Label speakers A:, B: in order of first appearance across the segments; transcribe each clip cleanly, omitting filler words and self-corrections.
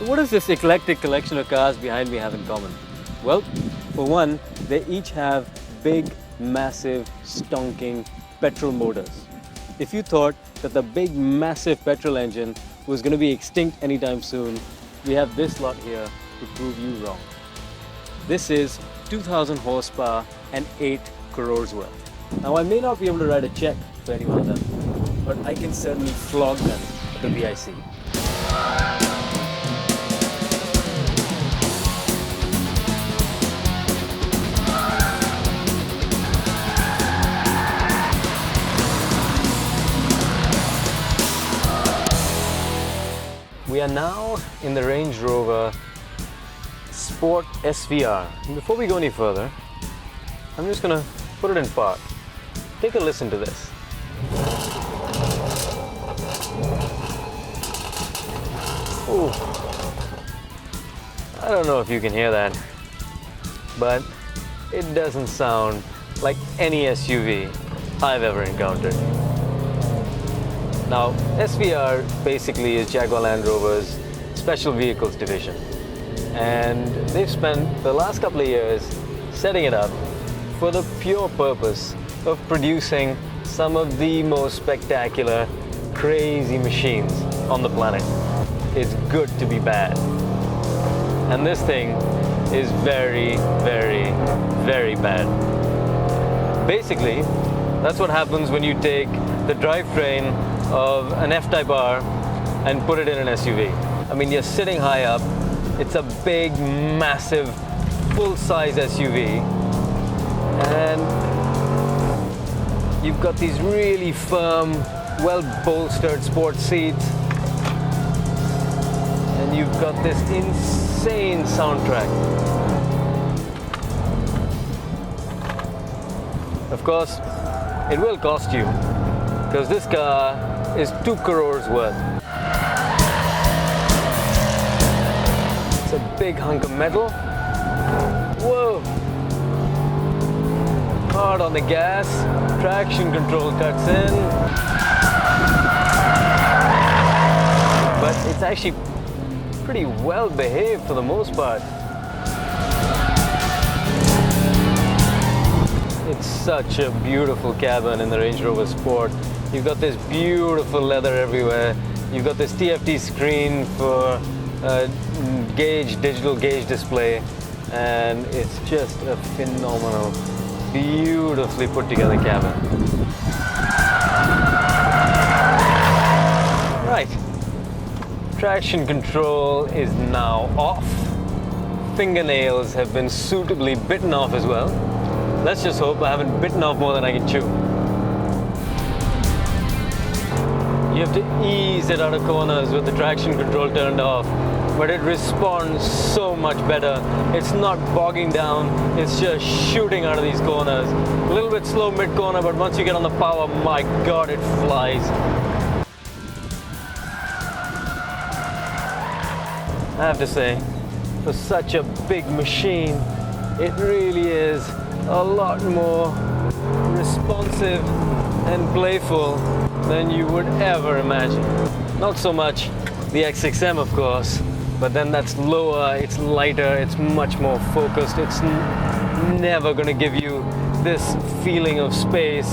A: So what does this eclectic collection of cars behind me have in common? Well, for one, they each have big, massive, stonking petrol motors. If you thought that the big, massive petrol engine was going to be extinct anytime soon, we have this lot here to prove you wrong. This is 2000 horsepower and 8 crores worth. Now, I may not be able to write a check for any one of them, but I can certainly flog them at the BIC. We are now in the Range Rover Sport SVR. And before we go any further, I'm just going to put it in park. Take a listen to this. Ooh. I don't know if you can hear that, but it doesn't sound like any SUV I've ever encountered. Now, SVR basically is Jaguar Land Rover's special vehicles division. And they've spent the last couple of years setting it up for the pure purpose of producing some of the most spectacular, crazy machines on the planet. It's good to be bad. And this thing is very, very, very bad. Basically, that's what happens when you take the drivetrain of an F-Type R and put it in an SUV. I mean, you're sitting high up. It's a big, massive, full-size SUV. And you've got these really firm, well-bolstered sports seats. And you've got this insane soundtrack. Of course, it will cost you, because this car is 2 crores worth. It's a big hunk of metal. Whoa! Hard on the gas, traction control cuts in. But it's actually pretty well behaved for the most part. It's such a beautiful cabin in the Range Rover Sport. You've got this beautiful leather everywhere. You've got this TFT screen for digital gauge display, and it's just a phenomenal, beautifully put together cabin. Right, traction control is now off. Fingernails have been suitably bitten off as well. Let's just hope I haven't bitten off more than I can chew. You have to ease it out of corners with the traction control turned off, but it responds so much better. It's not bogging down, it's just shooting out of these corners. A little bit slow mid-corner, but once you get on the power, my God, it flies. I have to say, for such a big machine, it really is a lot more responsive and playful than you would ever imagine. Not so much the X6M, of course, but then that's lower, it's lighter, it's much more focused. It's never going to give you this feeling of space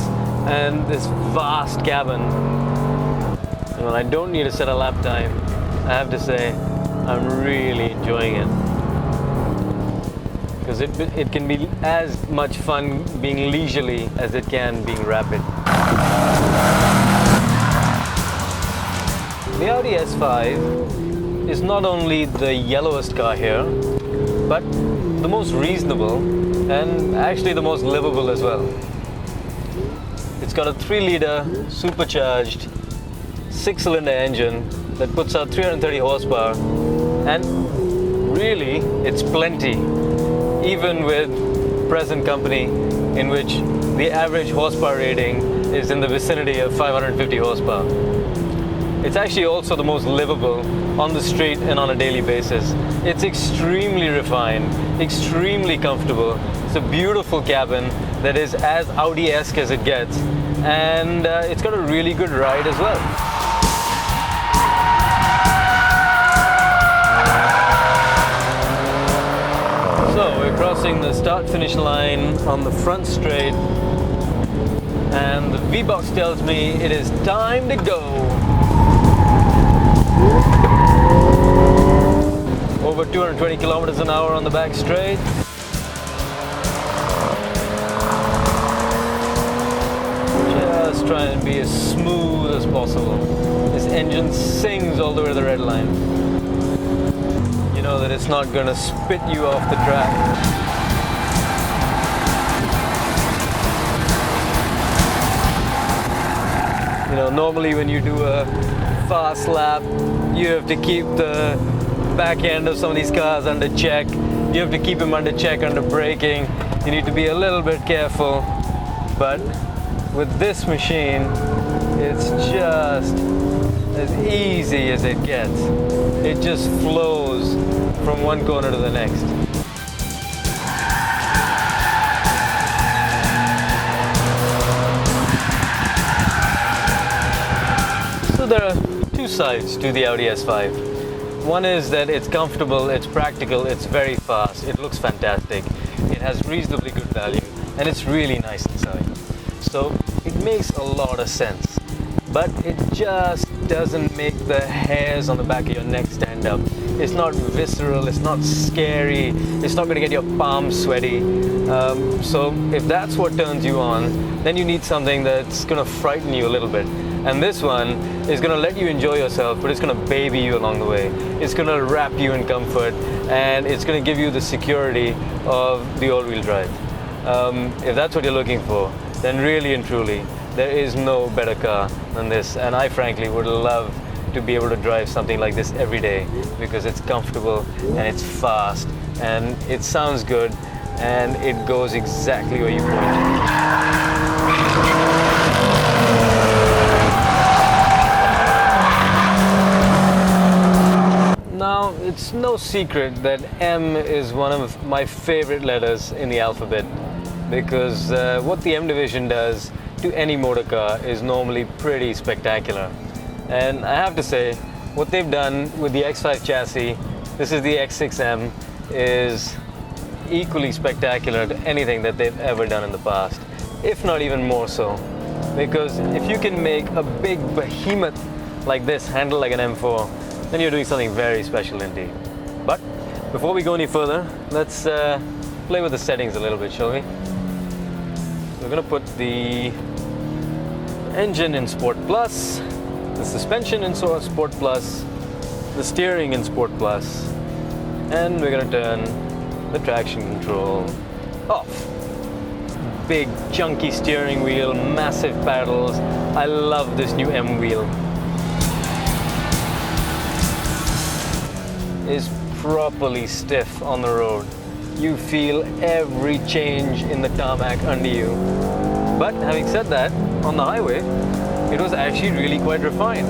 A: and this vast cabin. And when I don't need to set a lap time, I have to say I'm really enjoying it. Because it can be as much fun being leisurely as it can being rapid. The Audi S5 is not only the yellowest car here, but the most reasonable and actually the most livable as well. It's got a 3-liter supercharged 6-cylinder engine that puts out 330 horsepower, and really it's plenty, even with present company, in which the average horsepower rating is in the vicinity of 550 horsepower. It's actually also the most livable on the street and on a daily basis. It's extremely refined, extremely comfortable. It's a beautiful cabin that is as Audi-esque as it gets, and it's got a really good ride as well. crossing the start-finish line on the front straight, and the V-Box tells me it is time to go. Over 220 kilometers an hour on the back straight. Just try and be as smooth as possible. This engine sings all the way to the red line. You know that it's not going to spit you off the track. You know, normally when you do a fast lap, you have to keep the back end of some of these cars under check. You have to keep them under check under braking. You need to be a little bit careful. But with this machine, it's just as easy as it gets. It just flows from one corner to the next. So there are two sides to the Audi S5. One is that it's comfortable, it's practical, it's very fast, it looks fantastic, it has reasonably good value, and it's really nice inside. So it makes a lot of sense, but it just doesn't make the hairs on the back of your neck stand up. It's not visceral, it's not scary, it's not going to get your palms sweaty. So if that's what turns you on, then you need something that's going to frighten you a little bit. And this one is going to let you enjoy yourself, but it's going to baby you along the way. It's going to wrap you in comfort, and it's going to give you the security of the all-wheel drive. If that's what you're looking for, then really and truly, there is no better car than this. And I frankly would love to be able to drive something like this every day, because it's comfortable and it's fast and it sounds good and it goes exactly where you point it. Now, it's no secret that M is one of my favorite letters in the alphabet, because what the M division does to any motor car is normally pretty spectacular. And I have to say, what they've done with the X5 chassis, this is the X6M, is equally spectacular to anything that they've ever done in the past, if not even more so. Because if you can make a big behemoth like this handle like an M4, then you're doing something very special indeed. But before we go any further, let's play with the settings a little bit, shall we? We're going to put the engine in Sport Plus, the suspension in Sport Plus, the steering in Sport Plus, and we're going to turn the traction control off. Big chunky steering wheel, massive paddles. I love this new M wheel. Is properly stiff on the road. You feel every change in the tarmac under you. But having said that, on the highway, it was actually really quite refined.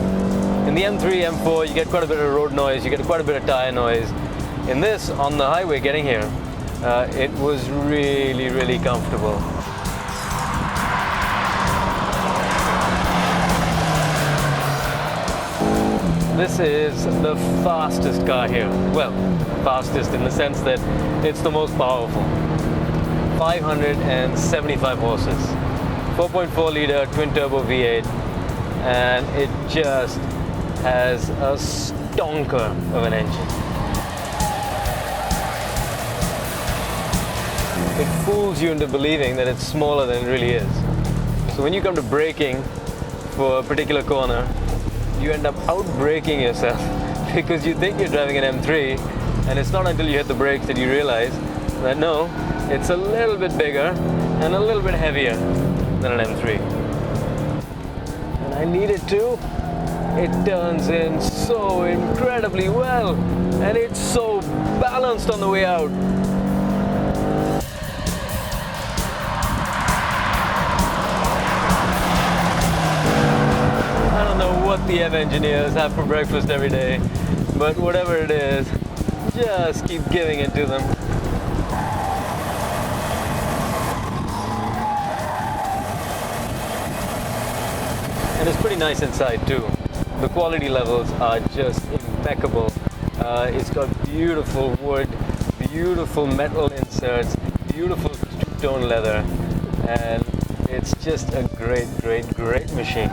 A: In the M3, M4, you get quite a bit of road noise, you get quite a bit of tire noise. In this, on the highway getting here, it was really, really comfortable. This is the fastest car here. Well, fastest in the sense that it's the most powerful. 575 horses, 4.4 liter twin turbo V8, and it just has a stonker of an engine. It fools you into believing that it's smaller than it really is. So when you come to braking for a particular corner, you end up out-braking yourself because you think you're driving an M3, and it's not until you hit the brakes that you realize that no, it's a little bit bigger and a little bit heavier than an M3. And I need it to. It turns in so incredibly well, and it's so balanced on the way out. What the M engineers have for breakfast every day, but whatever it is, just keep giving it to them. And it's pretty nice inside too. The quality levels are just impeccable. It's got beautiful wood, beautiful metal inside. inserts, beautiful two-tone leather, and it's just a great machine.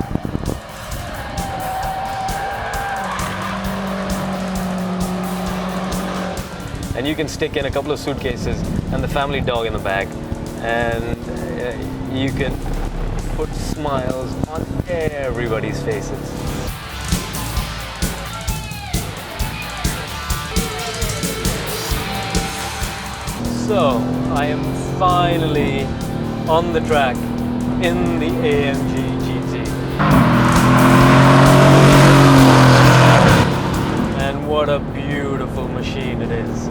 A: And you can stick in a couple of suitcases and the family dog in the back, and you can put smiles on everybody's faces. So, I am finally on the track in the AMG GT. And what a beautiful machine it is.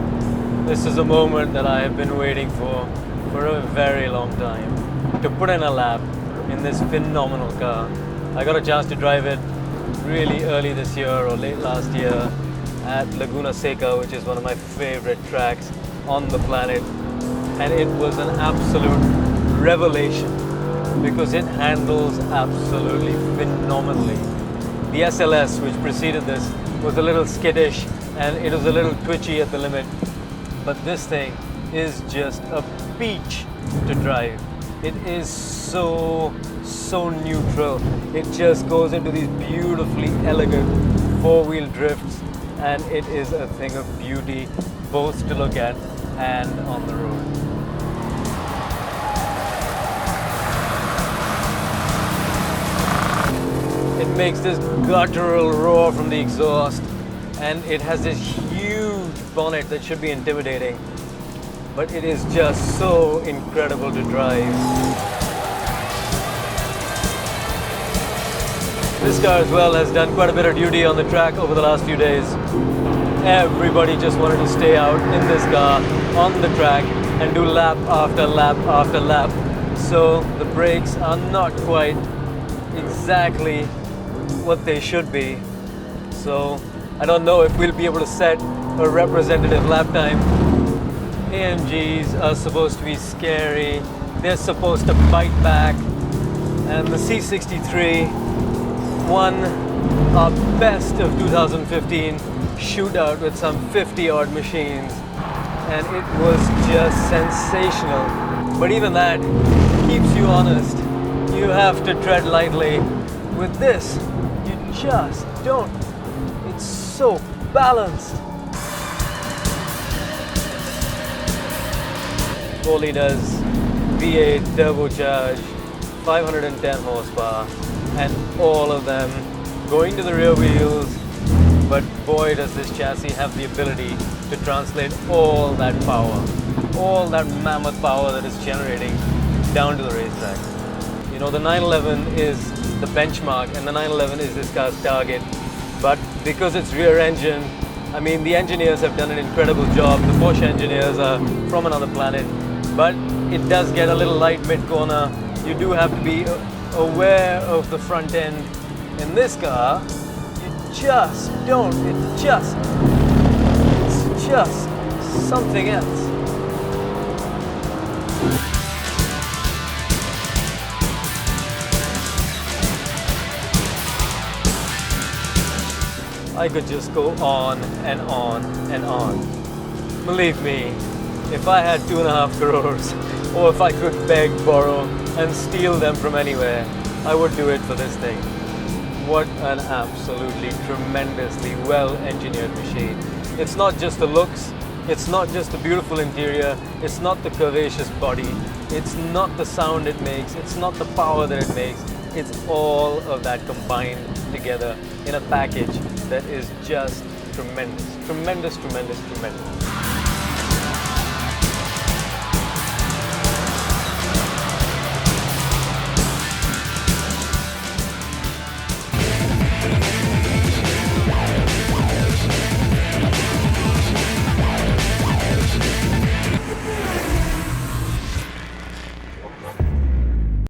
A: This is a moment that I have been waiting for a very long time. To put in a lap in this phenomenal car. I got a chance to drive it really early this year or late last year at Laguna Seca, which is one of my favorite tracks on the planet, and it was an absolute revelation because it handles absolutely phenomenally. The SLS, which preceded this, was a little skittish and it was a little twitchy at the limit, but this thing is just a peach to drive. It is so neutral. It just goes into these beautifully elegant four-wheel drifts, and it is a thing of beauty both to look at and on the road. It makes this guttural roar from the exhaust, and it has this huge bonnet that should be intimidating, but it is just so incredible to drive. This car as well has done quite a bit of duty on the track over the last few days. Everybody just wanted to stay out in this car on the track and do lap after lap after lap. So the brakes are not quite exactly what they should be. So I don't know if we'll be able to set a representative lap time. AMGs are supposed to be scary. They're supposed to bite back. And the C63 won our best of 2015 shootout with some 50 odd machines, and it was just sensational. But even that keeps you honest. You have to tread lightly. With this, you just don't. It's so balanced. 4 liters, V8 turbocharged, 510 horsepower, and all of them going to the rear wheels. But boy, does this chassis have the ability to translate all that power, all that mammoth power that it's generating down to the racetrack. You know, the 911 is the benchmark, and the 911 is this car's target. But because it's rear engine, I mean, the engineers have done an incredible job. The Porsche engineers are from another planet. But it does get a little light mid-corner. You do have to be aware of the front end. In this car, you just don't. It's just something else. I could just go on and on and on. Believe me, if I had 2.5 crores, or if I could beg, borrow, and steal them from anywhere, I would do it for this thing. What an absolutely tremendously well-engineered machine. It's not just the looks, it's not just the beautiful interior, it's not the curvaceous body, it's not the sound it makes, it's not the power that it makes, it's all of that combined together in a package that is just tremendous, tremendous, tremendous, tremendous.